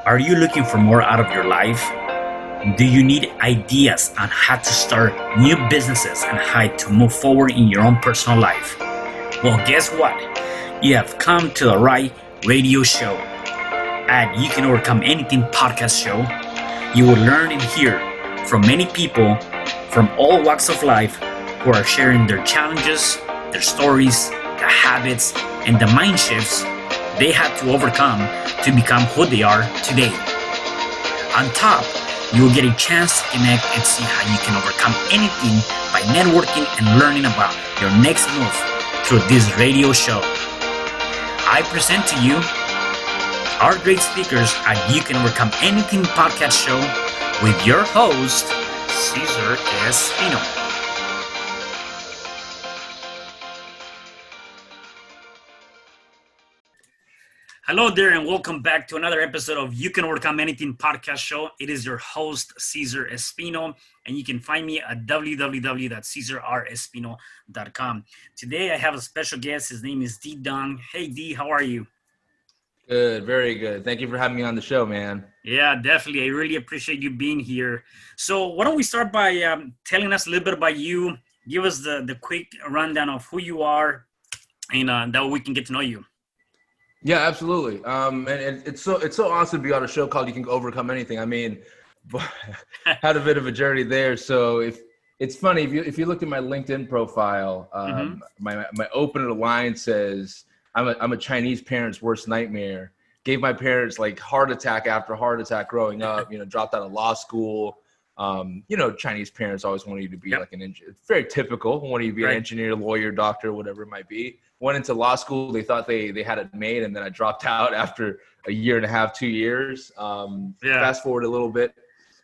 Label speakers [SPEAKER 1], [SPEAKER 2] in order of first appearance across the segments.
[SPEAKER 1] Are you looking for more out of your life? Do you need ideas on how to start new businesses and how to move forward in your own personal life? Well, guess what? You have come to the right radio show. At You Can Overcome Anything podcast show, you will learn and hear from many people from all walks of life who are sharing their challenges, their stories, the habits, and the mind shifts they had to overcome to become who they are today. On top, you will get a chance to connect and see how you can overcome anything by networking and learning about your next move through this radio show. I present to you our great speakers at You Can Overcome Anything podcast show with your host, Cesar Espino. Hello there, and welcome back to another episode of You Can Overcome Anything podcast show. It is your host, Cesar Espino, and you can find me at www.cesarrespino.com. Today, I have a special guest. His name is Dee Dang. Hey, Dee, how are you?
[SPEAKER 2] Good, very good. Thank you for having me on the show, man.
[SPEAKER 1] Yeah, definitely. I really appreciate you being here. So why don't we start by telling us a little bit about you. Give us the quick rundown of who you are, and that way we can get to know you.
[SPEAKER 2] Yeah, absolutely. And it's so awesome to be on a show called You Can Overcome Anything. I mean, had a bit of a journey there. So if it's funny, if you look at my LinkedIn profile, my opening line says, I'm a Chinese parent's worst nightmare. Gave my parents like heart attack after heart attack growing up, dropped out of law school. Chinese parents always want you to be like an engineer. It's very typical. Want you to be an engineer, lawyer, doctor, whatever it might be. Went into law school. They thought they had it made. And then I dropped out after a year and a half, 2 years. Fast forward a little bit.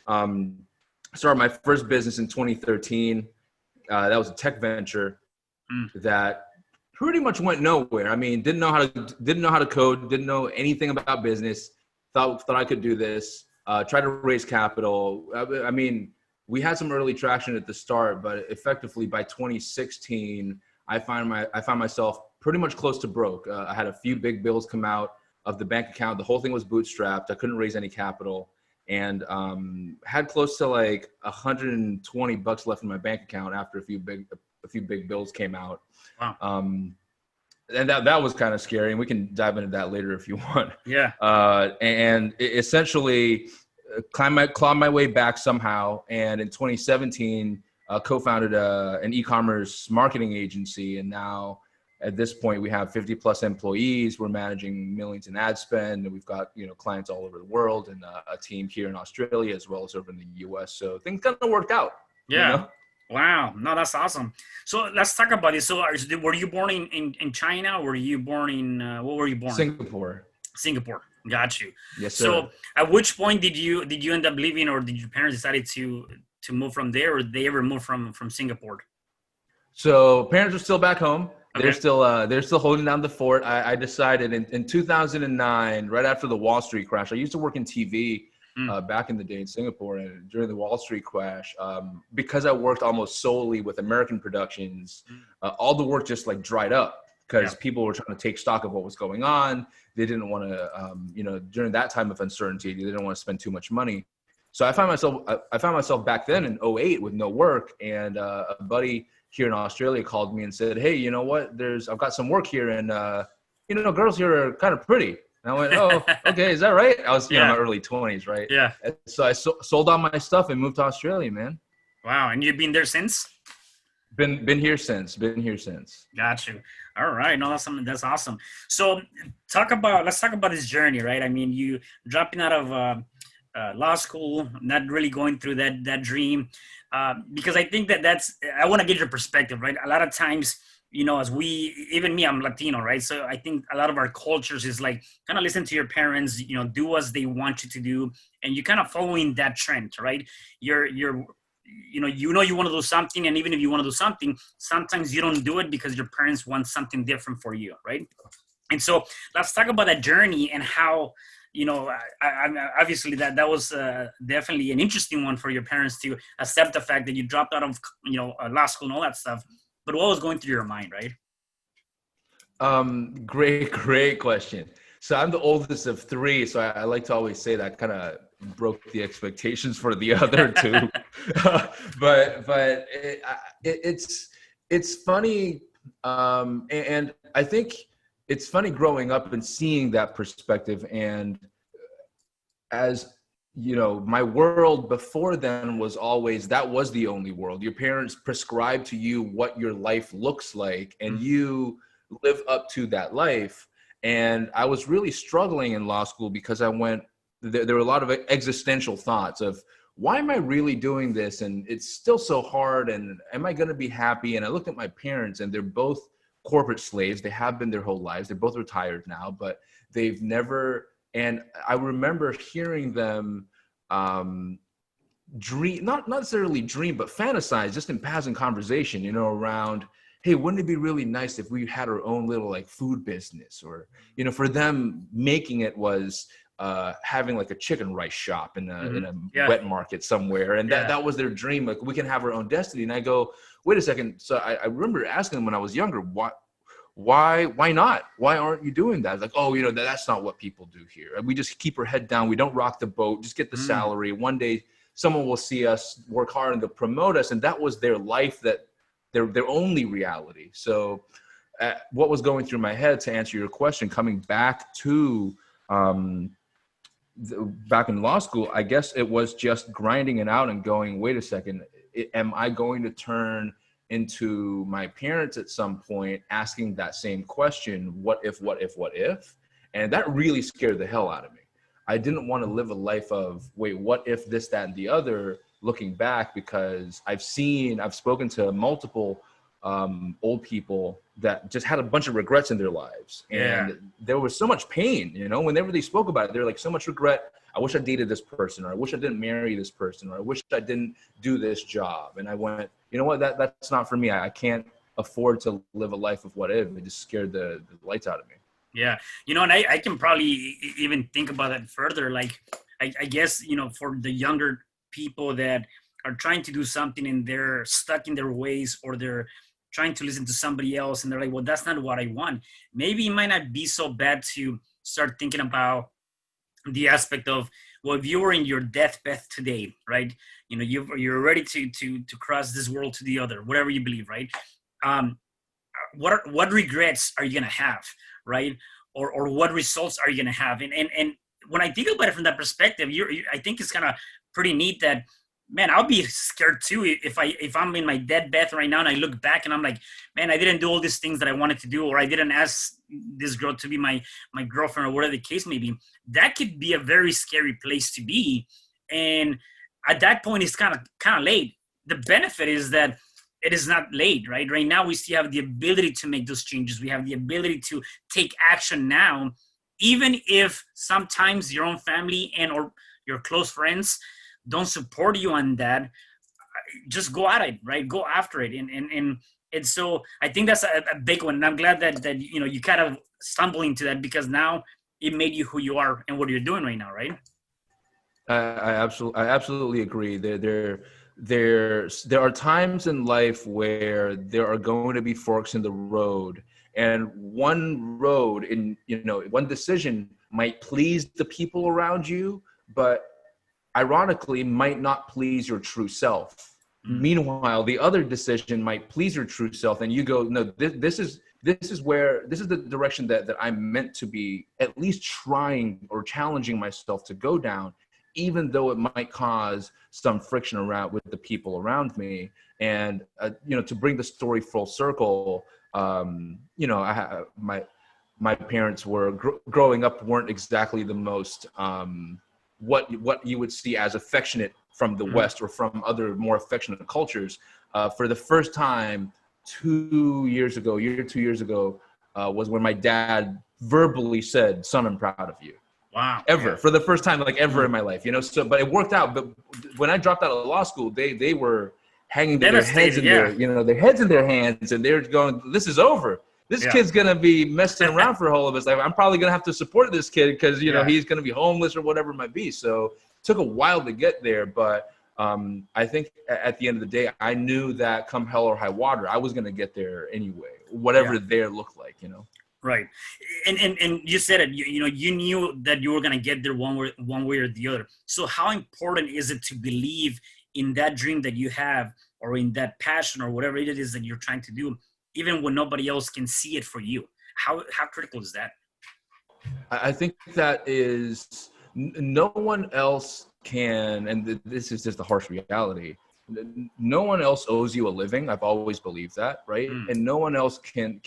[SPEAKER 2] Started my first business in 2013. That was a tech venture that pretty much went nowhere. I mean, didn't know how to code, didn't know anything about business. Thought I could do this. Tried to raise capital. I mean, we had some early traction at the start, but effectively by 2016, I found myself pretty much close to broke. I had a few big bills come out of the bank account. The whole thing was bootstrapped. I couldn't raise any capital, and had close to like $120 left in my bank account after a few big bills came out. Wow. And that was kind of scary, and we can dive into that later if you want. Yeah. And essentially clawed my way back somehow. And in 2017, co-founded an eCommerce marketing agency. And now at this point, we have 50 plus employees. We're managing millions in ad spend, and we've got, clients all over the world, and a team here in Australia as well as over in the US. So things kind of worked out.
[SPEAKER 1] Yeah. Wow. No, that's awesome. So let's talk about it. So were you born in China? Or were you born in, what were you born?
[SPEAKER 2] Singapore.
[SPEAKER 1] Got you.
[SPEAKER 2] Yes, sir.
[SPEAKER 1] So at which point did you end up leaving, or did your parents decided to move from there, or did they ever move from Singapore?
[SPEAKER 2] So parents are still back home. Okay. They're still holding down the fort. I decided in 2009, right after the Wall Street crash, I used to work in TV back in the day in Singapore, and during the Wall Street crash, because I worked almost solely with American productions, all the work just like dried up because people were trying to take stock of what was going on. They didn't want to, during that time of uncertainty, they didn't want to spend too much money. So I found myself back then in 2008 with no work, and a buddy here in Australia called me and said, "Hey, you know what? I've got some work here, and girls here are kind of pretty." And I went, "Oh, okay, is that right?" I was in my early 20s, right? Yeah. And so I sold all my stuff and moved to Australia, man.
[SPEAKER 1] Wow, and you've been there since?
[SPEAKER 2] Been here since.
[SPEAKER 1] Got you. All right, no, that's awesome. So let's talk about this journey, right? I mean, you dropping out of law school, not really going through that dream, because I think I want to get your perspective, right? A lot of times, even me, I'm Latino, right? So I think a lot of our cultures is like kind of listen to your parents, do as they want you to do, and you're kind of following that trend, right? You want to do something, and even if you want to do something, sometimes you don't do it because your parents want something different for you, right? And so let's talk about that journey and how, obviously that was definitely an interesting one for your parents to accept the fact that you dropped out of, law school and all that stuff. But what was going through your mind, right?
[SPEAKER 2] Great question. So I'm the oldest of three. So I like to always say that kind of broke the expectations for the other two. It's funny. And I think it's funny growing up and seeing that perspective. And as you know, my world before then was always, that was the only world. Your parents prescribe to you what your life looks like, and you live up to that life. And I was really struggling in law school because there were a lot of existential thoughts of, why am I really doing this? And it's still so hard. And am I going to be happy? And I looked at my parents, and they're both corporate slaves. They have been their whole lives. They're both retired now, but they've never. And I remember hearing them dream, not necessarily dream, but fantasize just in passing conversation, you know, around, hey, wouldn't it be really nice if we had our own little like food business? Or, you know, for them, making it was having like a chicken rice shop in a wet market somewhere. And that was their dream. Like, we can have our own destiny. And I go, wait a second. So I remember asking them when I was younger, why not? Why aren't you doing that? It's like, oh, you know, that's not what people do here. We just keep our head down. We don't rock the boat, just get the salary. One day someone will see us work hard and they'll promote us. And that was their life, that their only reality. So what was going through my head, to answer your question, coming back to back in law school, I guess it was just grinding it out and going, wait a second, am I going to turn into my parents at some point, asking that same question, what if? And that really scared the hell out of me. I didn't want to live a life of, wait, what if this, that, and the other, looking back, because I've spoken to multiple old people that just had a bunch of regrets in their lives. And there was so much pain, you know, whenever they spoke about it, they're like, so much regret. I wish I dated this person, or I wish I didn't marry this person, or I wish I didn't do this job. And I went, you know what, that's not for me. I can't afford to live a life of what if. It just scared the lights out of me.
[SPEAKER 1] Yeah. You know, and I can probably even think about that further. Like, I guess, you know, for the younger people that are trying to do something and they're stuck in their ways, or they're trying to listen to somebody else and they're like, well, that's not what I want. Maybe it might not be so bad to start thinking about the aspect of, well, if you were in your deathbed today, right? You know, you're ready to cross this world to the other, whatever you believe, right? What regrets are you gonna have, right? Or what results are you gonna have? And when I think about it from that perspective, I think it's kind of pretty neat that, man, I'll be scared too if I'm in my deathbed right now and I look back and I'm like, man, I didn't do all these things that I wanted to do, or I didn't ask this girl to be my girlfriend, or whatever the case may be. That could be a very scary place to be. And at that point, it's kind of late. The benefit is that it is not late, right? Right now, we still have the ability to make those changes. We have the ability to take action now, even if sometimes your own family or your close friends don't support you on that. Just go at it, right? Go after it. And so I think that's a big one. And I'm glad that you know, you kind of stumble into that, because now it made you who you are and what you're doing right now, right?
[SPEAKER 2] I absolutely agree. There are times in life where there are going to be forks in the road, and one road one decision might please the people around you, but ironically might not please your true self. Meanwhile, the other decision might please your true self, and you go, no, this is the direction that I'm meant to be at least trying or challenging myself to go down, even though it might cause some friction around with the people around me. And to bring the story full circle, my parents were growing up weren't exactly the most what you would see as affectionate from the West or from other more affectionate cultures. For the first time 2 years ago was when my dad verbally said, "Son, I'm proud of you."
[SPEAKER 1] Wow.
[SPEAKER 2] Ever.
[SPEAKER 1] Yeah.
[SPEAKER 2] For the first time, like ever in my life, so, but it worked out. But when I dropped out of law school, they were hanging their heads in their heads in their hands, and they're going, "This is over. This kid's going to be messing around for all of his life. I'm probably going to have to support this kid because, he's going to be homeless or whatever it might be." So it took a while to get there. But I think at the end of the day, I knew that come hell or high water, I was going to get there anyway, whatever there looked like,
[SPEAKER 1] Right. And you said it, you know, you knew that you were going to get there one way or the other. So how important is it to believe in that dream that you have, or in that passion, or whatever it is that you're trying to do, even when nobody else can see it for you? How critical is that?
[SPEAKER 2] I think that is, no one else can, and this is just the harsh reality. No one else owes you a living. I've always believed that, right?
[SPEAKER 1] Mm,
[SPEAKER 2] And no one else can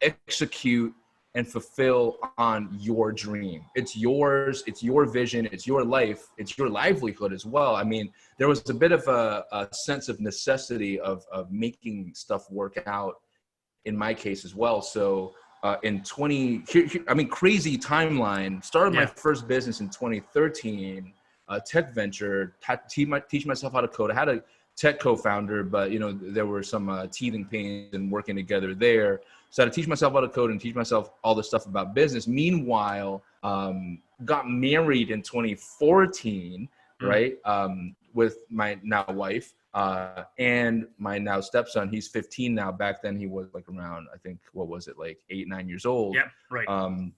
[SPEAKER 2] execute and fulfill on your dream. It's yours. It's your vision. It's your life. It's your livelihood as well. I mean, there was a bit of a sense of necessity of making stuff work out in my case as well. So in crazy timeline, started my first business in 2013, tech venture, teach myself how to code. I had a tech co-founder, but you know, there were some teething pains and working together there. So I had to teach myself how to code and teach myself all this stuff about business. Meanwhile, got married in 2014, right? With my now wife. And my now stepson, he's 15 now. Back then he was like around, I think, what was it, like 8, 9 years old.
[SPEAKER 1] yeah, right.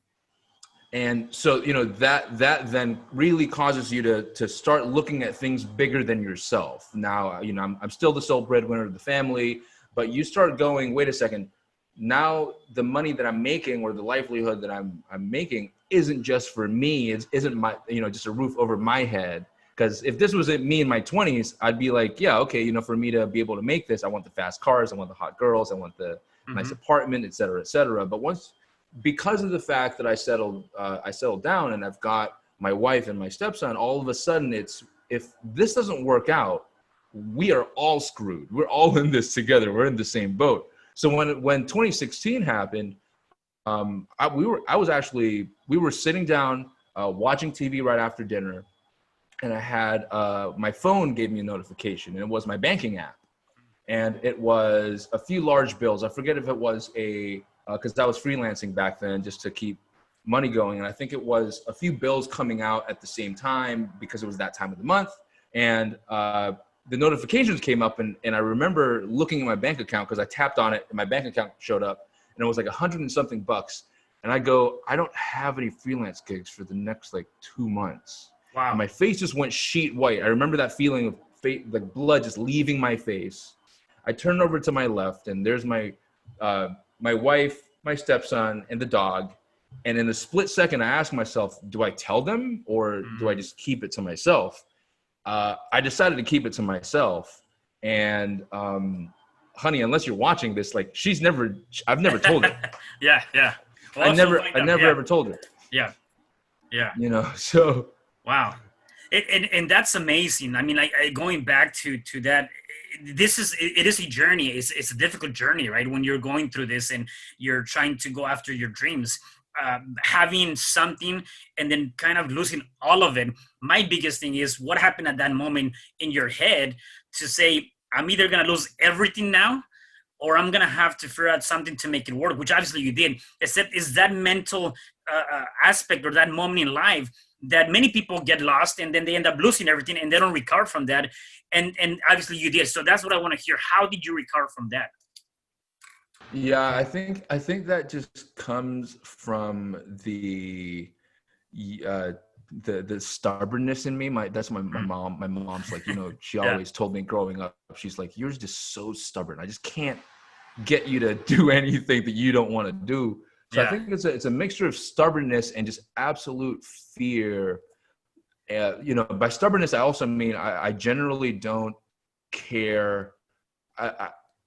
[SPEAKER 2] And so, you know, that then really causes you to start looking at things bigger than yourself. Now, you know, I'm still the sole breadwinner of the family, but you start going, wait a second, now the money that I'm making, or the livelihood that I'm making, isn't just for me. It isn't my, you know, just a roof over my head. Because if this was me in my 20s, I'd be like, yeah, okay, you know, for me to be able to make this, I want the fast cars, I want the hot girls, I want the nice apartment, et cetera, et cetera. But because of the fact that I settled down and I've got my wife and my stepson, all of a sudden if this doesn't work out, we are all screwed. We're all in this together. We're in the same boat. So when 2016 happened, we were sitting down watching TV right after dinner. And I had my phone gave me a notification, and it was my banking app, and it was a few large bills. I forget if it was because I was freelancing back then just to keep money going, and I think it was a few bills coming out at the same time because it was that time of the month, and the notifications came up, and I remember looking at my bank account because I tapped on it, and my bank account showed up, and it was like $100 and something bucks, and I go, I don't have any freelance gigs for the next like 2 months.
[SPEAKER 1] Wow.
[SPEAKER 2] And my face just went sheet white. I remember that feeling of like blood just leaving my face. I turned over to my left, and there's my wife, my stepson, and the dog. And in a split second, I asked myself, do I tell them, or do I just keep it to myself? I decided to keep it to myself. And honey, unless you're watching this, like I've never told her.
[SPEAKER 1] Yeah. Well,
[SPEAKER 2] I never ever told her.
[SPEAKER 1] Yeah.
[SPEAKER 2] You know, so.
[SPEAKER 1] Wow. And that's amazing. I mean, like going back to that, it is a journey. It's a difficult journey, right? When you're going through this and you're trying to go after your dreams, having something and then kind of losing all of it. My biggest thing is what happened at that moment in your head to say, I'm either going to lose everything now, or I'm going to have to figure out something to make it work, which obviously you did. Except is that mental aspect, or that moment in life, that many people get lost and then they end up losing everything and they don't recover from that. And obviously you did. So that's what I want to hear. How did you recover from that?
[SPEAKER 2] Yeah, I think that just comes from the stubbornness in me. That's my mom. My mom's like, you know, she always told me growing up, she's like, you're just so stubborn. I just can't get you to do anything that you don't want to do. So I think it's a mixture of stubbornness and just absolute fear. You know, by stubbornness, I also mean I generally don't care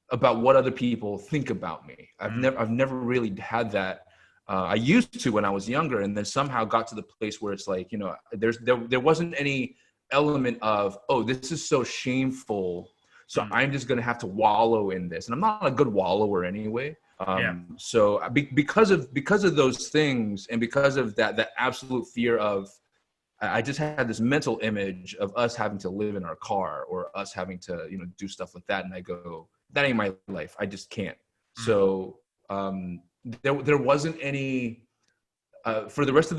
[SPEAKER 2] about what other people think about me. I've never really had that. I used to when I was younger, and then somehow got to the place where it's like, you know, there wasn't any element of, oh, this is so shameful, so I'm just gonna have to wallow in this, and I'm not a good wallower anyway. So because of those things, and because of that absolute fear of, I just had this mental image of us having to live in our car, or us having to, you know, do stuff like that, and I go, that ain't my life. I just can't. So there wasn't any for the rest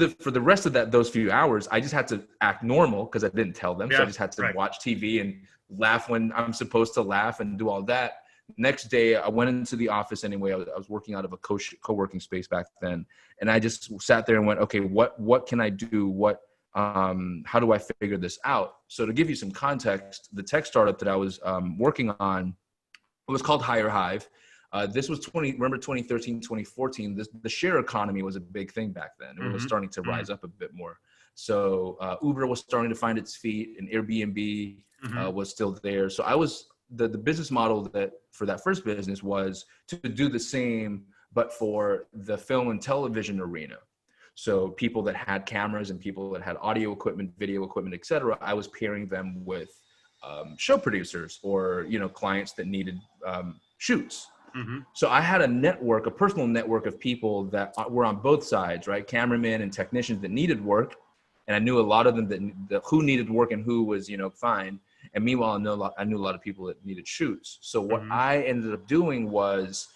[SPEAKER 2] of those few hours. I just had to act normal because I didn't tell them. So I just had to watch TV and laugh when I'm supposed to laugh and do all that. Next day, I went into the office anyway. I was working out of a co-working space back then. And I just sat there and went, okay, what can I do? How do I figure this out? So to give you some context, the tech startup that I was working on, it was called Higher Hive. This was 2013, 2014, the share economy was a big thing back then. It was starting to rise up a bit more. So Uber was starting to find its feet, and Airbnb was still there. So I was, the business model that for that first business was to do the same, but for the film and television arena. So people that had cameras and people that had audio equipment, video equipment, et cetera, I was pairing them with show producers or, clients that needed shoots. So I had a personal network of people that were on both sides, right? Cameramen and technicians that needed work. And I knew a lot of them that who needed work and who was, fine. And meanwhile, I knew a lot of people that needed shoots. So what I ended up doing was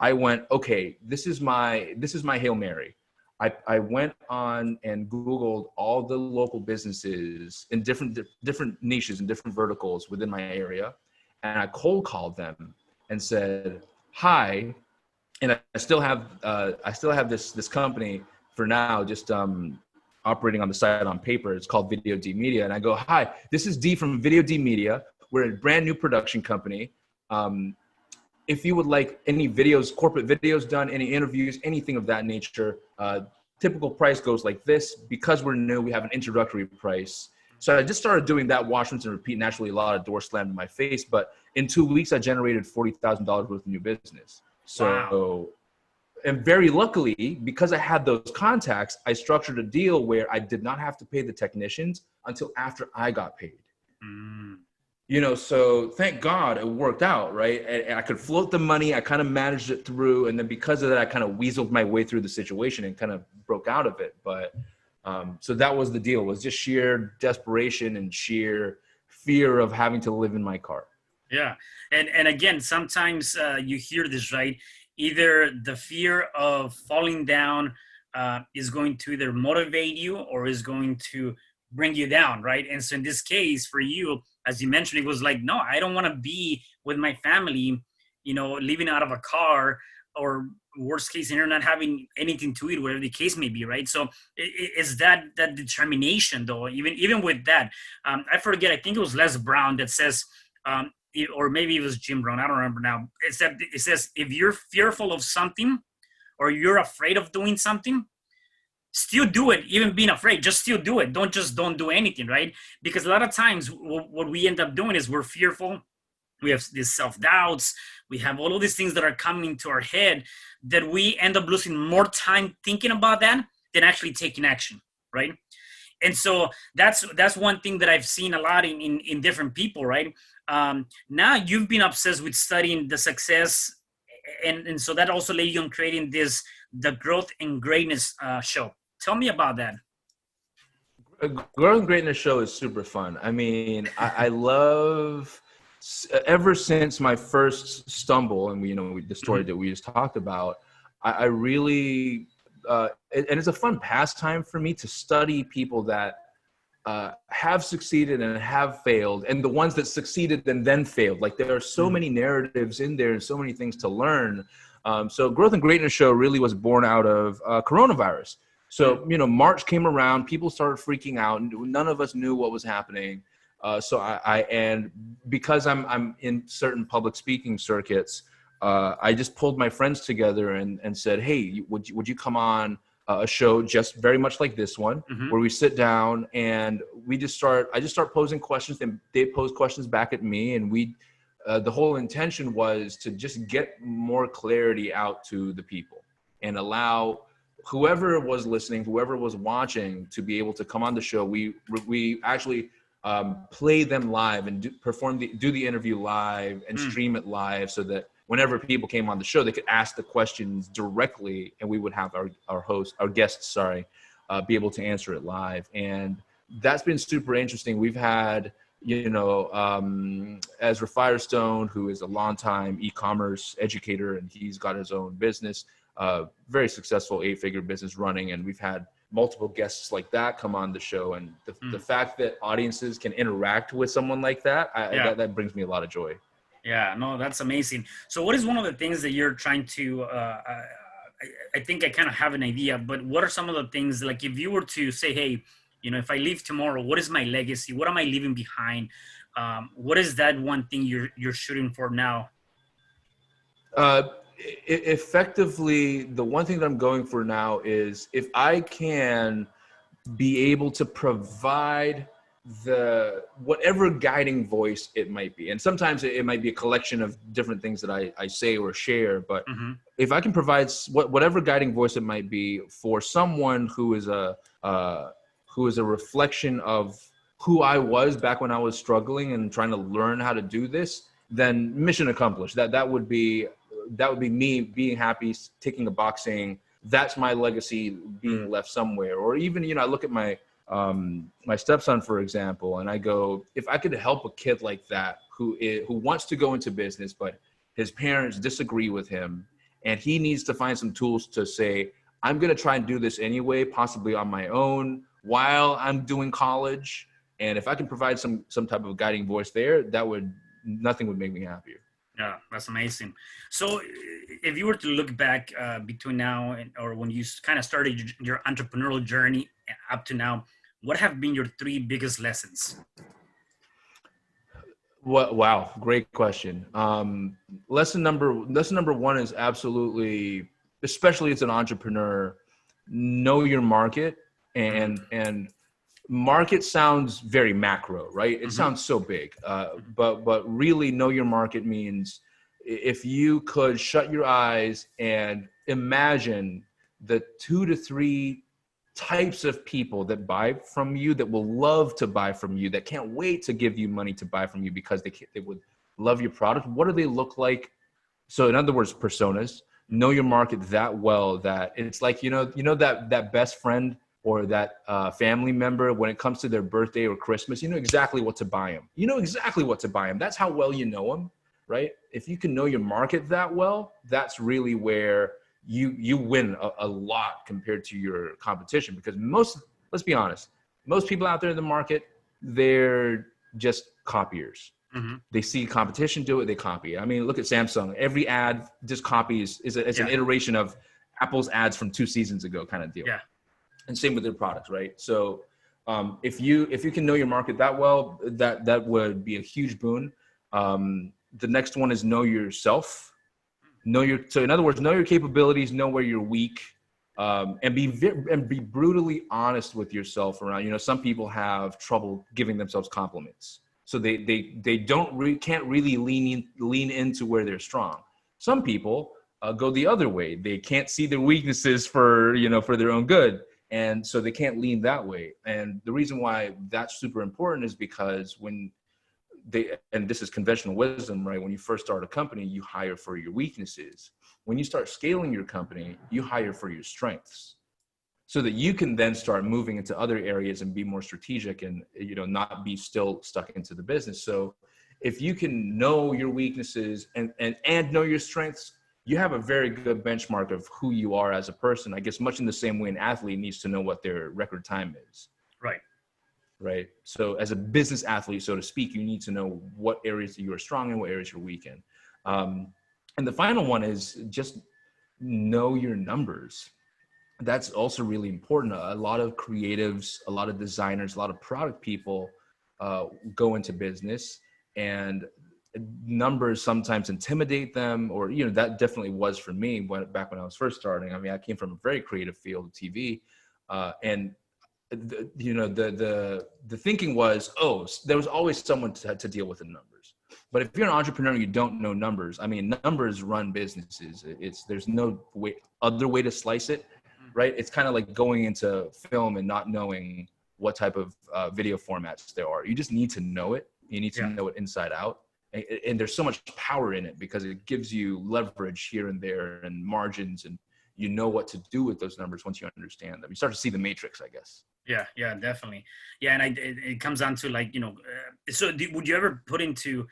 [SPEAKER 2] I went, okay, this is my Hail Mary. I went on and Googled all the local businesses in different niches and different verticals within my area. And I cold called them and said, hi. And I still have this company for now, just operating on the side on paper. It's called Video D Media. And I go, hi, this is Dee from Video D Media. We're a brand new production company. If you would like any videos, corporate videos done, any interviews, anything of that nature, typical price goes like this. Because we're new, we have an introductory price. So I just started doing that, wash, rinse, and repeat. Naturally, a lot of doors slammed in my face. But in 2 weeks, I generated $40,000 worth of new business. So, wow. And very luckily, because I had those contacts, I structured a deal where I did not have to pay the technicians until after I got paid. So thank God it worked out, right? And I could float the money. I kind of managed it through. And then because of that, I kind of weaseled my way through the situation and kind of broke out of it. But so that was the deal. It was just sheer desperation and sheer fear of having to live in my car.
[SPEAKER 1] Yeah. And again, sometimes you hear this, right? Either the fear of falling down is going to either motivate you or is going to bring you down, right? And so in this case, for you, as you mentioned, it was like, no, I don't want to be with my family, living out of a car, or worst case scenario, not having anything to eat, whatever the case may be, right? So it's that determination, though. Even with that, I forget. I think it was Les Brown that says, or maybe it was Jim Brown. I don't remember now. It says if you're fearful of something, or you're afraid of doing something, still do it. Even being afraid, just still do it. Don't do anything, right? Because a lot of times what we end up doing is we're fearful. We have these self-doubts. We have all of these things that are coming into our head that we end up losing more time thinking about that than actually taking action, right? And so that's one thing that I've seen a lot in different people, right? Now you've been obsessed with studying the success, and so that also led you on creating the Growth and Greatness show. Tell me about that.
[SPEAKER 2] Growth and Greatness show is super fun. I mean, I love, ever since my first stumble, and the story that we just talked about, I really, and it's a fun pastime for me to study people that have succeeded and have failed, and the ones that succeeded and then failed. Like, there are so many narratives in there and so many things to learn. So Growth and Greatness show really was born out of coronavirus. So, March came around, people started freaking out, and none of us knew what was happening. So and because I'm in certain public speaking circuits, I just pulled my friends together and said, hey, would you come on a show just very much like this one, where we sit down and I just start posing questions, and they pose questions back at me. And the whole intention was to just get more clarity out to the people and allow whoever was listening, whoever was watching, to be able to come on the show. We actually play them live and do the interview live and stream it live, so that whenever people came on the show, they could ask the questions directly, and we would have our guests, be able to answer it live. And that's been super interesting. We've had, Ezra Firestone, who is a longtime e-commerce educator, and he's got his own business, very successful 8-figure business running. And we've had multiple guests like that come on the show. And the fact that audiences can interact with someone like that, that brings me a lot of joy.
[SPEAKER 1] Yeah, no, that's amazing. So, what is one of the things that you're trying to? I think I kind of have an idea, but what are some of the things like if you were to say, hey, if I leave tomorrow, what is my legacy? What am I leaving behind? What is that one thing you're shooting for now?
[SPEAKER 2] Effectively, the one thing that I'm going for now is if I can be able to provide the whatever guiding voice it might be, and sometimes it might be a collection of different things that I say or share, but
[SPEAKER 1] Mm-hmm.
[SPEAKER 2] if I can provide whatever guiding voice it might be for someone who is a reflection of who I was back when I was struggling and trying to learn how to do this, then mission accomplished. That would be me being happy, ticking a box, saying that's my legacy being left somewhere. Or even, I look at my stepson, for example, and I go, if I could help a kid like that who wants to go into business, but his parents disagree with him, and he needs to find some tools to say, I'm going to try and do this anyway, possibly on my own while I'm doing college. And if I can provide some type of guiding voice there, nothing would make me happier.
[SPEAKER 1] Yeah, that's amazing. So, if you were to look back between now or when you kind of started your entrepreneurial journey up to now, what have been your three biggest lessons?
[SPEAKER 2] Wow, great question. Lesson number one is absolutely, especially as an entrepreneur, know your market. And market sounds very macro, right? It
[SPEAKER 1] Mm-hmm.
[SPEAKER 2] sounds so big, but really know your market means if you could shut your eyes and imagine the 2 to 3 types of people that buy from you, that will love to buy from you, that can't wait to give you money to buy from you because they would love your product. What do they look like? So in other words, personas. Know your market that well that it's like, that best friend or that family member, when it comes to their birthday or Christmas, you know exactly what to buy them. You know exactly what to buy them. That's how well you know them, right? If you can know your market that well, that's really where you win a lot compared to your competition. Because let's be honest, most people out there in the market, they're just copiers.
[SPEAKER 1] Mm-hmm.
[SPEAKER 2] They see competition do it, they copy it. I mean, look at Samsung. Every ad just copies. It's an
[SPEAKER 1] Yeah,
[SPEAKER 2] iteration of Apple's ads from 2 seasons ago, kind of deal.
[SPEAKER 1] yeah,
[SPEAKER 2] And same with their products, right? So if you can know your market that well, that would be a huge boon. The next one is know yourself. So in other words, know your capabilities, know where you're weak, and be brutally honest with yourself around. Some people have trouble giving themselves compliments, so they can't really lean into where they're strong. Some people go the other way. They can't see their weaknesses for their own good, and so they can't lean that way. And the reason why that's super important is because and this is conventional wisdom, right? When you first start a company, you hire for your weaknesses. When you start scaling your company, you hire for your strengths, so that you can then start moving into other areas and be more strategic and, not be still stuck into the business. So if you can know your weaknesses and know your strengths, you have a very good benchmark of who you are as a person. I guess much in the same way an athlete needs to know what their record time is.
[SPEAKER 1] right.
[SPEAKER 2] Right. So as a business athlete, so to speak, you need to know what areas you are strong in, what areas you're weak in. And the final one is just know your numbers. That's also really important. A lot of creatives, a lot of designers, a lot of product people go into business, and numbers sometimes intimidate them, or, that definitely was for me back when I was first starting. I mean, I came from a very creative field of TV, and the thinking was, there was always someone to deal with the numbers. But if you're an entrepreneur and you don't know numbers, I mean, numbers run businesses. There's no other way to slice it, right? It's kind of like going into film and not knowing what type of video formats there are. You just need to know it. You need to
[SPEAKER 1] Yeah.
[SPEAKER 2] know it inside out. And there's so much power in it because it gives you leverage here and there and margins, and you know what to do with those numbers once you understand them. You start to see the matrix, I guess.
[SPEAKER 1] Yeah, definitely. Yeah, and it comes down to like, would you ever put into,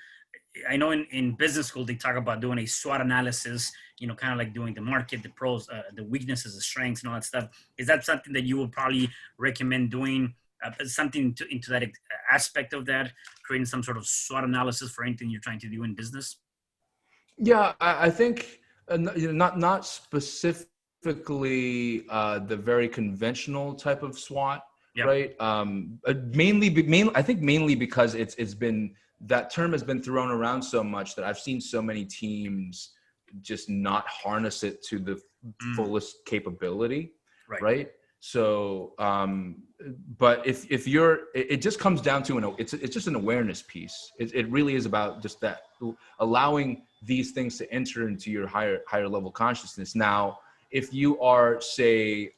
[SPEAKER 1] I know in business school, they talk about doing a SWOT analysis, kind of like doing the market, the pros, the weaknesses, the strengths and all that stuff. Is that something that you would probably recommend doing, into that aspect of that, creating some sort of SWOT analysis for anything you're trying to do in business?
[SPEAKER 2] Yeah, I think not specifically the very conventional type of SWOT,
[SPEAKER 1] Yeah.
[SPEAKER 2] right? I think mainly because it's been, that term has been thrown around so much that I've seen so many teams just not harness it to the
[SPEAKER 1] Mm,
[SPEAKER 2] fullest capability,
[SPEAKER 1] right.
[SPEAKER 2] right? So, but if you're, it just comes down to it's just an awareness piece. It really is about just that, allowing these things to enter into your higher level consciousness. Now, if you are, say,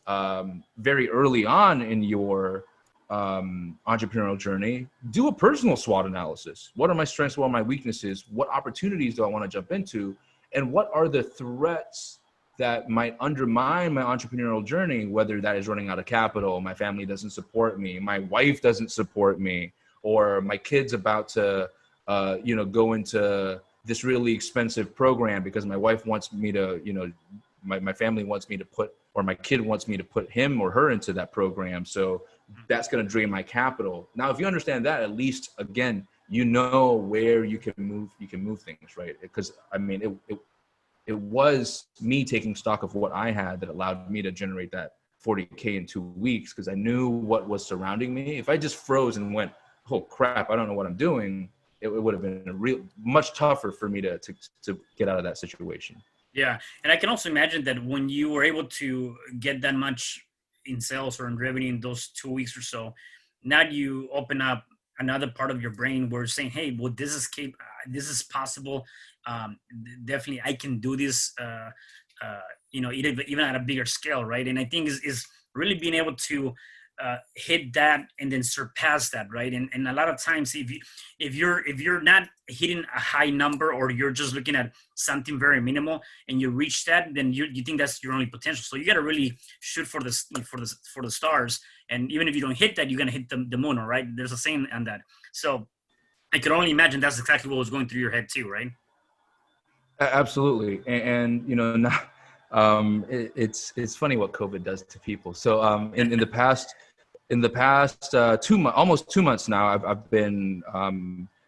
[SPEAKER 2] very early on in your entrepreneurial journey, do a personal SWOT analysis. What are my strengths? What are my weaknesses? What opportunities do I want to jump into? And what are the threats that might undermine my entrepreneurial journey, whether that is running out of capital, my family doesn't support me, my wife doesn't support me, or my kid's about to, go into this really expensive program because my wife wants me to, my family wants me to put, or my kid wants me to put him or her into that program. So that's going to drain my capital. Now, if you understand that, at least, again, where you can move things, right? Because I mean, it was me taking stock of what I had that allowed me to generate that 40K in 2 weeks, because I knew what was surrounding me. If I just froze and went, oh crap, I don't know what I'm doing, it would have been much tougher for me to get out of that situation.
[SPEAKER 1] Yeah, and I can also imagine that when you were able to get that much in sales or in revenue in those 2 weeks or so, now you open up another part of your brain where it's saying, "Hey, well, this is possible. Definitely, I can do this. Even at a bigger scale, right?" And I think is really being able to hit that and then surpass that, right? And a lot of times, if you're not hitting a high number, or you're just looking at something very minimal and you reach that, then you think that's your only potential. So you got to really shoot for the stars. And even if you don't hit that, you're gonna hit the moon, all right? There's a saying on that. So I could only imagine that's exactly what was going through your head too, right?
[SPEAKER 2] Absolutely, and not, it's funny what COVID does to people. So in the past 2 months, almost 2 months now, I've been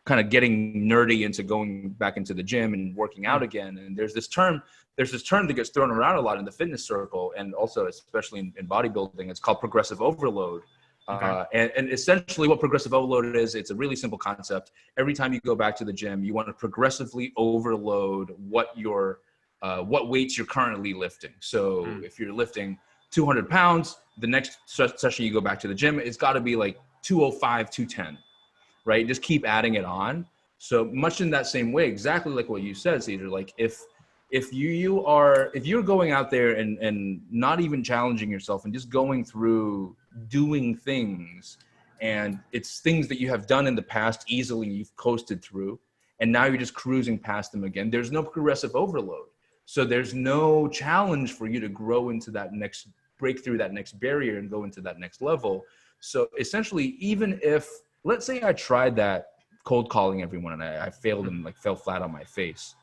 [SPEAKER 2] kind of getting nerdy into going back into the gym and working out again. And there's this term that gets thrown around a lot in the fitness circle, and also especially in bodybuilding. It's called progressive overload.
[SPEAKER 1] Okay.
[SPEAKER 2] And essentially what progressive overload is, it's a really simple concept. Every time you go back to the gym, you want to progressively overload what weights you're currently lifting. So if you're lifting 200 pounds, the next session you go back to the gym, it's got to be like 205, 210, right? Just keep adding it on. So much in that same way, exactly like what you said, Cedar. Like if you're going out there and not even challenging yourself and just going through doing things, and it's things that you have done in the past easily, you've coasted through, and now you're just cruising past them again, there's no progressive overload. So there's no challenge for you to grow into that next, break through that next barrier and go into that next level. So essentially, even if, let's say I tried that cold calling everyone and I failed and like fell flat on my face,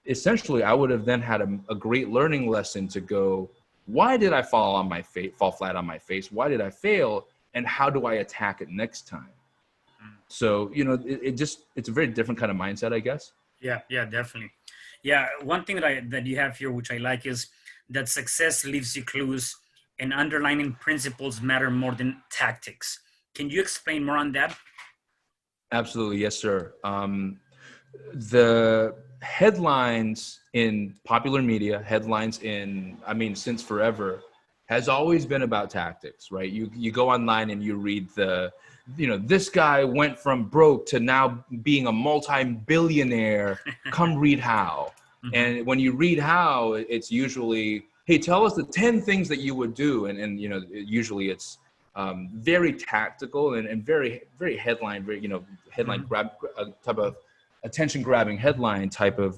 [SPEAKER 2] essentially I would have then had a great learning lesson to go, why did I fall flat on my face? Why did I fail? And how do I attack it next time? So, it's a very different kind of mindset, I guess.
[SPEAKER 1] Yeah, yeah, definitely. Yeah, one thing that you have here, which I like, is that success leaves you clues, and underlining principles matter more than tactics. Can you explain more on that?
[SPEAKER 2] Absolutely. Yes, sir. The headlines in popular media, since forever, has always been about tactics, right? You go online and you read this guy went from broke to now being a multi-billionaire. Come read how.
[SPEAKER 1] Mhm.
[SPEAKER 2] And when you read how, it's usually, hey, tell us the 10 things that you would do. And usually it's very tactical and very, very headline, headline
[SPEAKER 1] Mhm.
[SPEAKER 2] grab, type of attention grabbing headline type of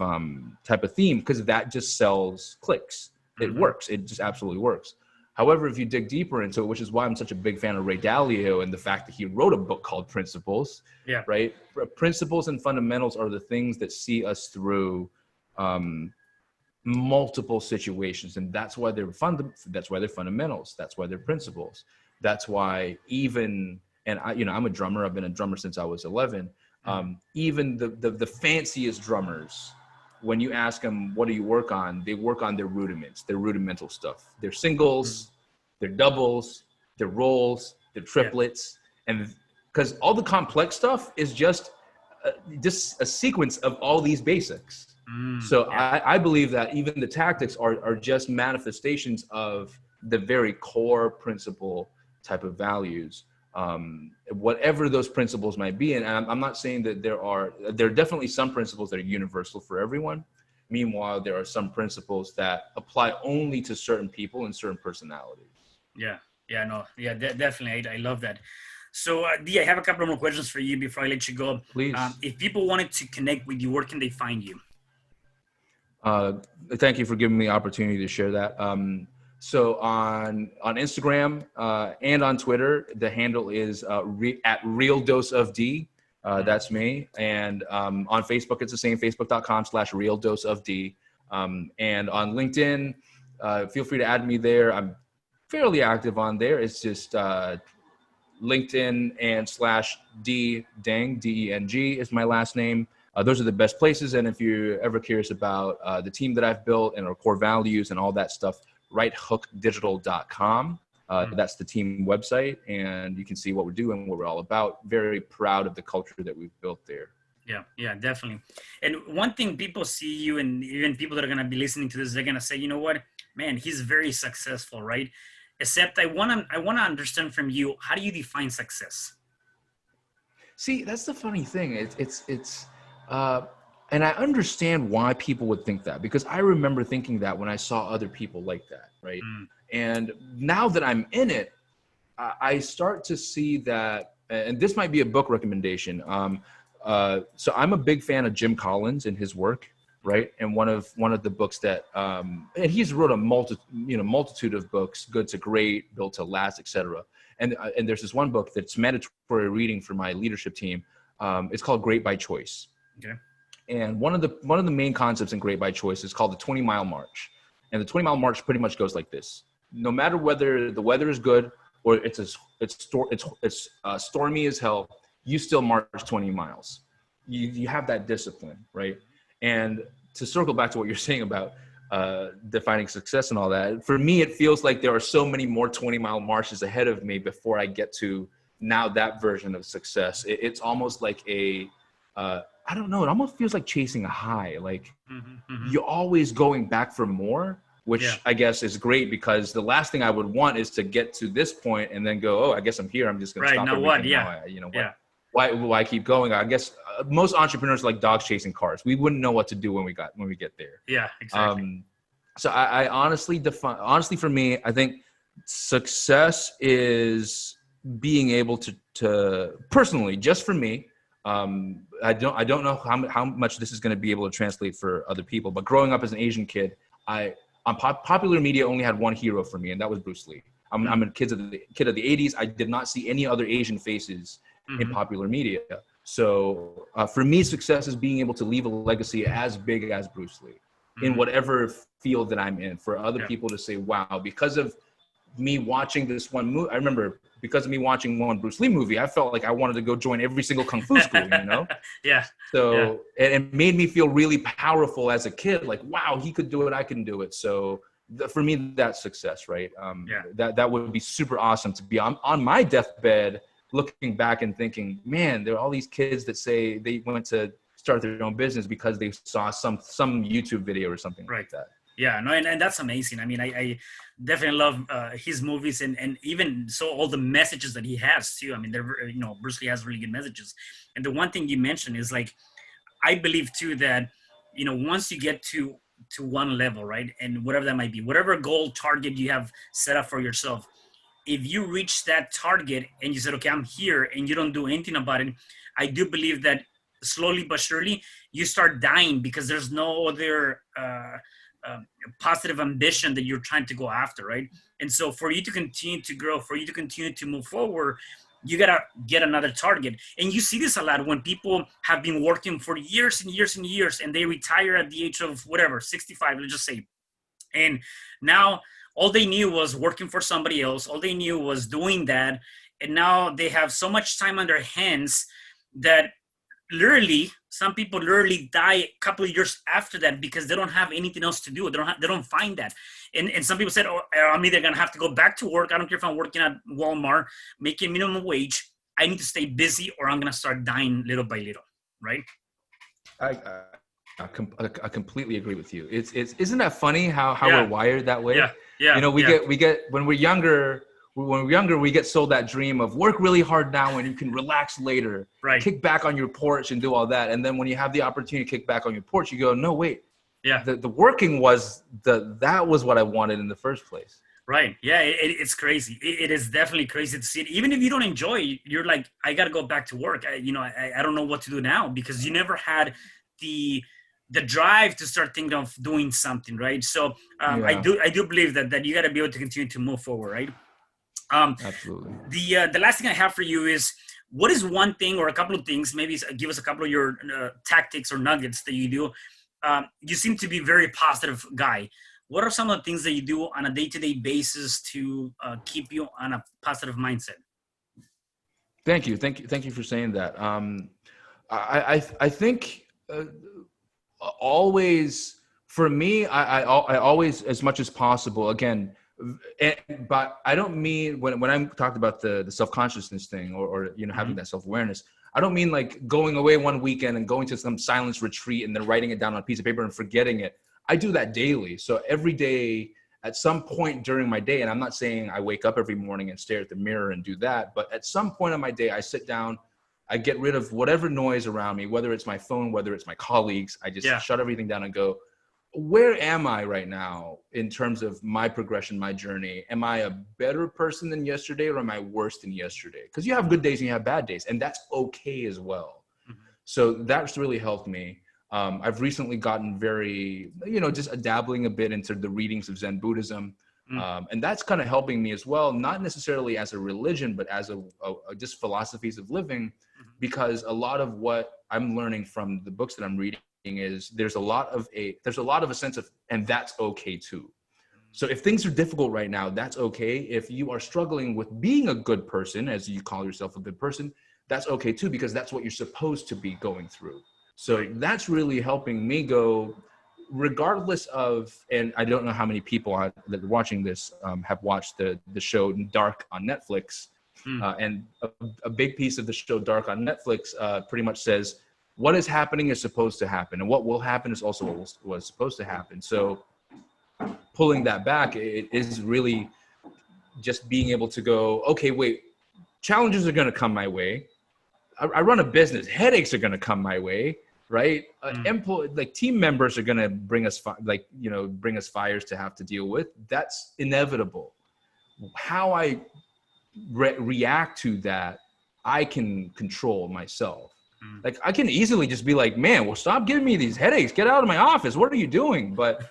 [SPEAKER 2] theme, because that just sells clicks. It
[SPEAKER 1] Mhm.
[SPEAKER 2] works. It just absolutely works. However, if you dig deeper into it, which is why I'm such a big fan of Ray Dalio and the fact that he wrote a book called Principles,
[SPEAKER 1] Yeah.
[SPEAKER 2] right? Principles and fundamentals are the things that see us through multiple situations, and that's why they're that's why they're fundamentals. That's why they're principles. That's why I'm a drummer. I've been a drummer since I was 11.
[SPEAKER 1] Mhm.
[SPEAKER 2] Even the fanciest drummers when you ask them, what do you work on? They work on their rudiments, their rudimental stuff, their singles, their doubles, their rolls, their triplets. And because all the complex stuff is just a sequence of all these basics. So I believe that even the tactics are just manifestations of the very core principle type of values, whatever those principles might be. And I'm not saying that there are definitely some principles that are universal for everyone. Meanwhile, there are some principles that apply only to certain people and certain personalities.
[SPEAKER 1] Definitely. I love that. So, Dee, I have a couple more questions for you before I let you go.
[SPEAKER 2] Please.
[SPEAKER 1] If people wanted to connect with you, where can they find you?
[SPEAKER 2] Thank you for giving me the opportunity to share that. So on Instagram and on Twitter, the handle is at Real Dose of D. That's me. And on Facebook, it's the same, facebook.com/Real Dose of D. And on LinkedIn, feel free to add me there. I'm fairly active on there. It's just LinkedIn and /Dee Deng, D-E-N-G is my last name. Those are the best places. And if you're ever curious about the team that I've built and our core values and all that stuff, righthookdigital.com. That's the team website. And you can see what we're doing, what we're all about. Very proud of the culture that we've built there.
[SPEAKER 1] Yeah, definitely. And one thing people see you, and even people that are going to be listening to this, they're going to say, you know what, man, he's very successful, right? Except I want to understand from you, how do you define success?
[SPEAKER 2] See, that's the funny thing. And I understand why people would think that, because I remember thinking that when I saw other people like that, right? And now that I'm in it, I start to see that, and this might be a book recommendation. So I'm a big fan of Jim Collins and his work, right? And one of the books that, and he's wrote a multitude of books, Good to Great, Built to Last, etc. And there's this one book that's mandatory reading for my leadership team. It's called Great by Choice.
[SPEAKER 1] Okay.
[SPEAKER 2] And one of the main concepts in Great by Choice is called the 20-mile march. And the 20-mile march pretty much goes like this: no matter whether the weather is good or it's stormy as hell, you still march 20 miles. You have that discipline, right? And to circle back to what you're saying about defining success and all that, for me, it feels like there are so many more 20-mile marches ahead of me before I get to now that version of success. It's almost like I don't know. It almost feels like chasing a high. Like you're always going back for more, which I guess is great, because the last thing I would want is to get to this point and then go, oh, I guess I'm here. I'm just going to stop everything. Now, why keep going? I guess most entrepreneurs are like dogs chasing cars. We wouldn't know what to do when we get there.
[SPEAKER 1] Yeah, exactly.
[SPEAKER 2] So I honestly for me, I think success is being able to personally, just for me, I don't know how much this is going to be able to translate for other people, but growing up as an Asian kid, on popular media only had one hero for me, and that was Bruce Lee. I'm a kid of the 80s. I did not see any other Asian faces in popular media. So for me, success is being able to leave a legacy as big as Bruce Lee in whatever field that I'm in, for other people to say, wow, because of me watching this one movie. I remember, because of me watching one Bruce Lee movie, I felt like I wanted to go join every single Kung Fu school, you know? So it made me feel really powerful as a kid. Like, wow, he could do it. I can do it. So for me, that's success, right? That would be super awesome to be on my deathbed, looking back and thinking, man, there are all these kids that say they went to start their own business because they saw some YouTube video or something like that.
[SPEAKER 1] Yeah, no, and that's amazing. I mean, I definitely love his movies, and even so, all the messages that he has too. I mean, Bruce Lee has really good messages. And the one thing you mentioned is, like, I believe too that, once you get to one level, right, and whatever that might be, whatever goal target you have set up for yourself, if you reach that target and you said, okay, I'm here, and you don't do anything about it, I do believe that slowly but surely you start dying, because there's no other positive ambition that you're trying to go after, right? And so for you to continue to grow, for you to continue to move forward, you gotta get another target. And you see this a lot when people have been working for years and years and years, and they retire at the age of whatever, 65, let's just say. And now all they knew was working for somebody else. All they knew was doing that. And now they have so much time on their hands that literally, some people literally die a couple of years after that because they don't have anything else to do. They don't find that. And some people said, oh, I'm either going to have to go back to work. I don't care if I'm working at Walmart, making minimum wage. I need to stay busy or I'm going to start dying little by little. Right.
[SPEAKER 2] I completely agree with you. It's isn't that funny how
[SPEAKER 1] Yeah.
[SPEAKER 2] we're wired that way?
[SPEAKER 1] Yeah. Yeah.
[SPEAKER 2] You know, we get when we're younger, we get sold that dream of work really hard now and you can relax later,
[SPEAKER 1] Right.
[SPEAKER 2] kick back on your porch and do all that. And then when you have the opportunity to kick back on your porch, you go, no, wait.
[SPEAKER 1] Yeah.
[SPEAKER 2] The working was that was what I wanted in the first place.
[SPEAKER 1] Right. Yeah. It's crazy. It is definitely crazy to see it. Even if you don't enjoy it, you're like, I got to go back to work. I don't know what to do now because you never had the drive to start thinking of doing something. Right. So I do believe that you got to be able to continue to move forward. Right.
[SPEAKER 2] Absolutely.
[SPEAKER 1] The last thing I have for you is, what is one thing or a couple of things, maybe give us a couple of your tactics or nuggets that you do. You seem to be a very positive guy. What are some of the things that you do on a day-to-day basis to keep you on a positive mindset?
[SPEAKER 2] Thank you for saying that. I think always for me, I always, as much as possible, again, but I don't mean when I'm talking about the self-consciousness thing or having that self-awareness, I don't mean like going away one weekend and going to some silence retreat and then writing it down on a piece of paper and forgetting it. I do that daily. So every day at some point during my day, and I'm not saying I wake up every morning and stare at the mirror and do that, but at some point in my day, I sit down, I get rid of whatever noise around me, whether it's my phone, whether it's my colleagues, I just shut everything down and go, where am I right now in terms of my progression, my journey? Am I a better person than yesterday or am I worse than yesterday? Because you have good days and you have bad days, and that's okay as well. Mm-hmm. So that's really helped me. I've recently gotten very, just dabbling a bit into the readings of Zen Buddhism. And that's kind of helping me as well, not necessarily as a religion, but as a just philosophies of living, because a lot of what I'm learning from the books that I'm reading is there's a lot of a sense of, and that's okay too. So if things are difficult right now, that's okay. If you are struggling with being a good person, as you call yourself a good person, that's okay too, because that's what you're supposed to be going through. So that's really helping me go, regardless of, and I don't know how many people that are watching this have watched the show Dark on Netflix. And a big piece of the show Dark on Netflix pretty much says, what is happening is supposed to happen, and what will happen is also what was supposed to happen. So pulling that back, it is really just being able to go, okay, wait, challenges are going to come my way. I run a business. Headaches are going to come my way, right? Team members are going to bring us fires to have to deal with. That's inevitable. How I react to that, I can control myself. Like I can easily just be like, man, well, stop giving me these headaches. Get out of my office. What are you doing? But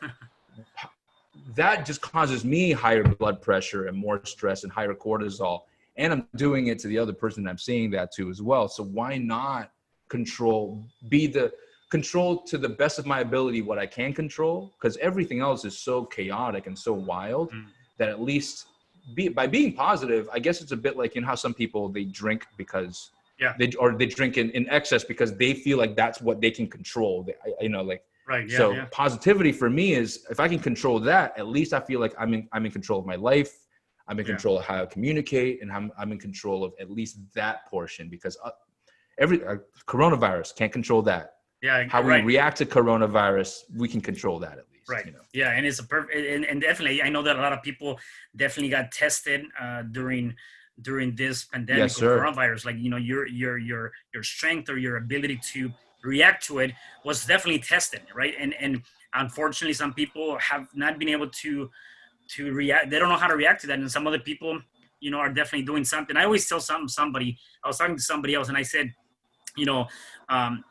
[SPEAKER 2] that just causes me higher blood pressure and more stress and higher cortisol. And I'm doing it to the other person I'm seeing that to as well. So why not be the control to the best of my ability what I can control? Because everything else is so chaotic and so wild that at least by being positive, I guess it's a bit like, how some people, they drink because they drink in excess because they feel like that's what they can control. Positivity for me is, if I can control that, at least I feel like I'm in control of my life. I'm in control of how I communicate, and I'm in control of at least that portion, because coronavirus can't control that. Yeah, how we react to coronavirus, we can control that at least.
[SPEAKER 1] Right. Yeah, and it's a perfect, and definitely, I know that a lot of people definitely got tested during this pandemic of coronavirus. Like, your strength or your ability to react to it was definitely tested, right? And unfortunately, some people have not been able to react. They don't know how to react to that, and some other people, are definitely doing something. I always tell somebody. I was talking to somebody else, and I said, a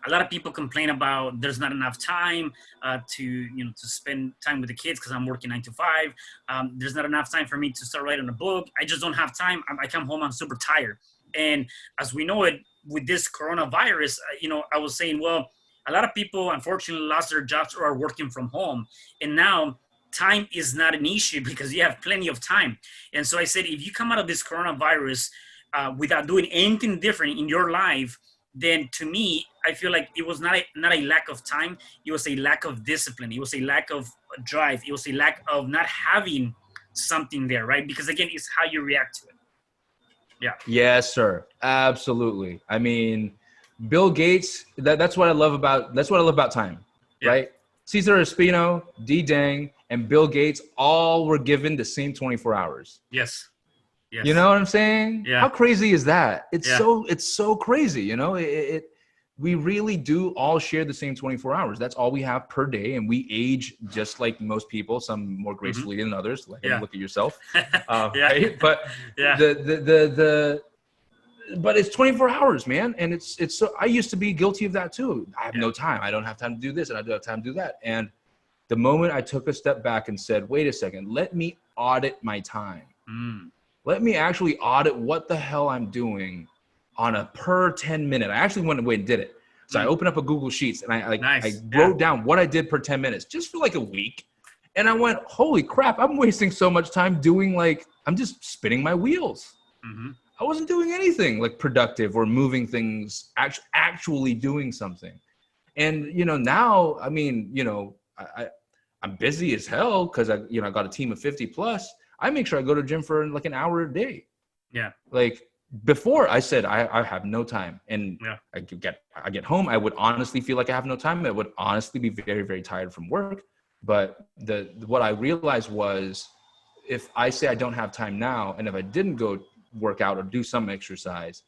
[SPEAKER 1] lot of people complain about there's not enough time to spend time with the kids because I'm working 9 to 5. There's not enough time for me to start writing a book. I just don't have time. I come home, I'm super tired. And as we know it, with this coronavirus, I was saying, well, a lot of people unfortunately lost their jobs or are working from home. And now time is not an issue because you have plenty of time. And so I said, if you come out of this coronavirus without doing anything different in your life, then to me, I feel like it was not a lack of time. It was a lack of discipline. It was a lack of drive. It was a lack of not having something there, right? Because again, it's how you react to it. Yeah.
[SPEAKER 2] Yes, sir. Absolutely. I mean, Bill Gates, that's what I love about time,
[SPEAKER 1] Yeah.
[SPEAKER 2] right? Cesar Espino, Dee Dang, and Bill Gates all were given the same 24 hours.
[SPEAKER 1] Yes. Yes.
[SPEAKER 2] You know what I'm saying?
[SPEAKER 1] Yeah.
[SPEAKER 2] How crazy is that? It's
[SPEAKER 1] Yeah.
[SPEAKER 2] so crazy, you know? We really do all share the same 24 hours. That's all we have per day. And we age just like most people, some more gracefully than others. Like, look at yourself.
[SPEAKER 1] Yeah.
[SPEAKER 2] Right? But
[SPEAKER 1] Yeah.
[SPEAKER 2] but it's 24 hours, man. And it's so, I used to be guilty of that too. I have no time. I don't have time to do this and I don't have time to do that. And the moment I took a step back and said, wait a second, let me audit my time. Let me actually audit what the hell I'm doing on a per 10 minute. I actually went away and did it. So I opened up a Google Sheets and I wrote down what I did per 10 minutes just for like a week. And I went, holy crap, I'm wasting so much time doing I'm just spinning my wheels. I wasn't doing anything like productive or moving things, actually doing something. And, now, I mean, I'm busy as hell because I got a team of 50 plus. I make sure I go to the gym for like an hour a day.
[SPEAKER 1] Yeah.
[SPEAKER 2] Like before I said, I have no time. And I get home. I would honestly feel like I have no time. I would honestly be very, very tired from work. But what I realized was if I say I don't have time now, and if I didn't go work out or do some exercise,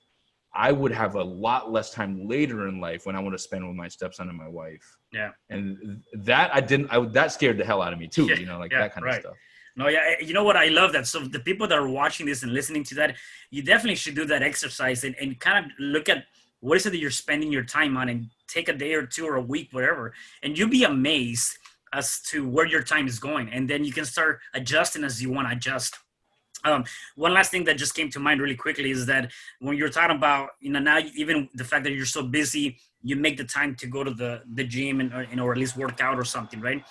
[SPEAKER 2] I would have a lot less time later in life when I want to spend with my stepson and my wife.
[SPEAKER 1] Yeah.
[SPEAKER 2] And that that scared the hell out of me too, that kind of stuff.
[SPEAKER 1] No, yeah. You know what? I love that. So the people that are watching this and listening to that, you definitely should do that exercise and kind of look at what is it that you're spending your time on and take a day or two or a week, whatever. And you'll be amazed as to where your time is going. And then you can start adjusting as you want to adjust. One last thing that just came to mind really quickly is that when you're talking about, now even the fact that you're so busy, you make the time to go to the gym and or at least work out or something, right?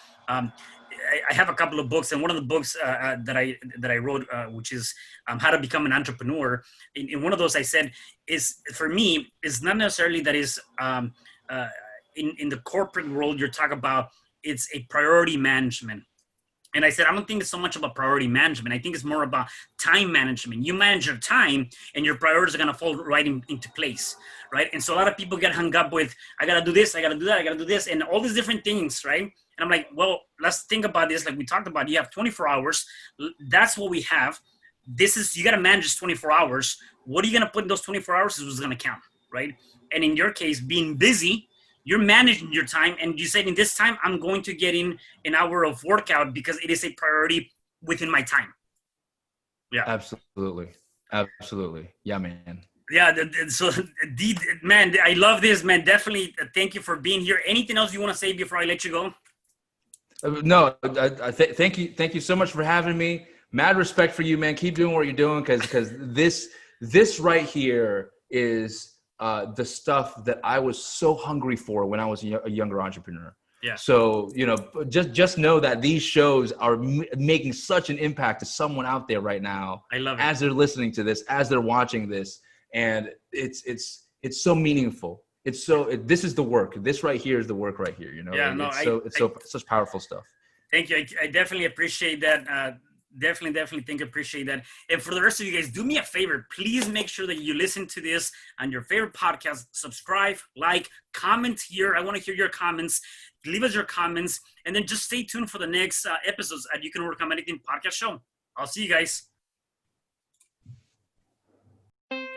[SPEAKER 1] I have a couple of books, and one of the books that I wrote, which is How to Become an Entrepreneur. In one of those, I said, for me, it's not necessarily that is in the corporate world you're talking about. It's a priority management. And I said, I don't think it's so much about priority management. I think it's more about time management. You manage your time and your priorities are going to fall right into place, right? And so a lot of people get hung up with, I got to do this, I got to do that, I got to do this, and all these different things, right? And I'm like, well, let's think about this. Like we talked about, you have 24 hours. That's what we have. You got to manage this 24 hours. What are you going to put in those 24 hours is what's going to count, right? And in your case, being busy, you're managing your time, and you said in this time, I'm going to get in an hour of workout because it is a priority within my time. Yeah.
[SPEAKER 2] Absolutely. Yeah, man.
[SPEAKER 1] Yeah. So, man, I love this, man. Definitely. Thank you for being here. Anything else you want to say before I let you go?
[SPEAKER 2] No, thank you. Thank you so much for having me. Mad respect for you, man. Keep doing what you're doing. Cause this right here is, the stuff that I was so hungry for when I was a younger entrepreneur.
[SPEAKER 1] Yeah.
[SPEAKER 2] So, just know that these shows are making such an impact to someone out there right now.
[SPEAKER 1] I love it.
[SPEAKER 2] As they're listening to this, as they're watching this, and it's so meaningful. This is the work. This right here is the work right here.
[SPEAKER 1] Yeah. No,
[SPEAKER 2] it's such powerful stuff.
[SPEAKER 1] Thank you. I definitely appreciate that. Definitely appreciate that. And for the rest of you guys, do me a favor. Please make sure that you listen to this on your favorite podcast. Subscribe, like, comment here. I want to hear your comments. Leave us your comments. And then just stay tuned for the next episodes at You Can Overcome Anything podcast show. I'll see you guys.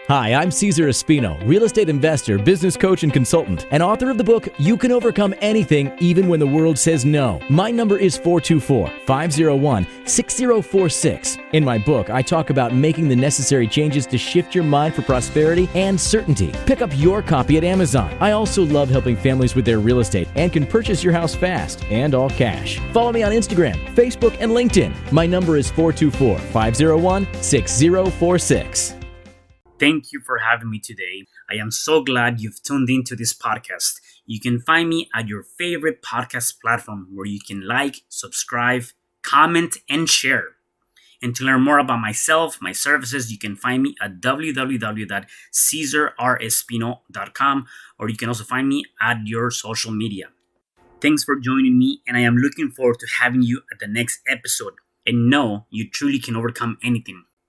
[SPEAKER 3] Hi, I'm Cesar Espino, real estate investor, business coach, and consultant, and author of the book, You Can Overcome Anything, Even When the World Says No. My number is 424-501-6046. In my book, I talk about making the necessary changes to shift your mind for prosperity and certainty. Pick up your copy at Amazon. I also love helping families with their real estate and can purchase your house fast and all cash. Follow me on Instagram, Facebook, and LinkedIn. My number is 424-501-6046.
[SPEAKER 1] Thank you for having me today. I am so glad you've tuned into this podcast. You can find me at your favorite podcast platform where you can like, subscribe, comment, and share. And to learn more about myself, my services, you can find me at www.cesarrespino.com, or you can also find me at your social media. Thanks for joining me, and I am looking forward to having you at the next episode. And know you truly can overcome anything.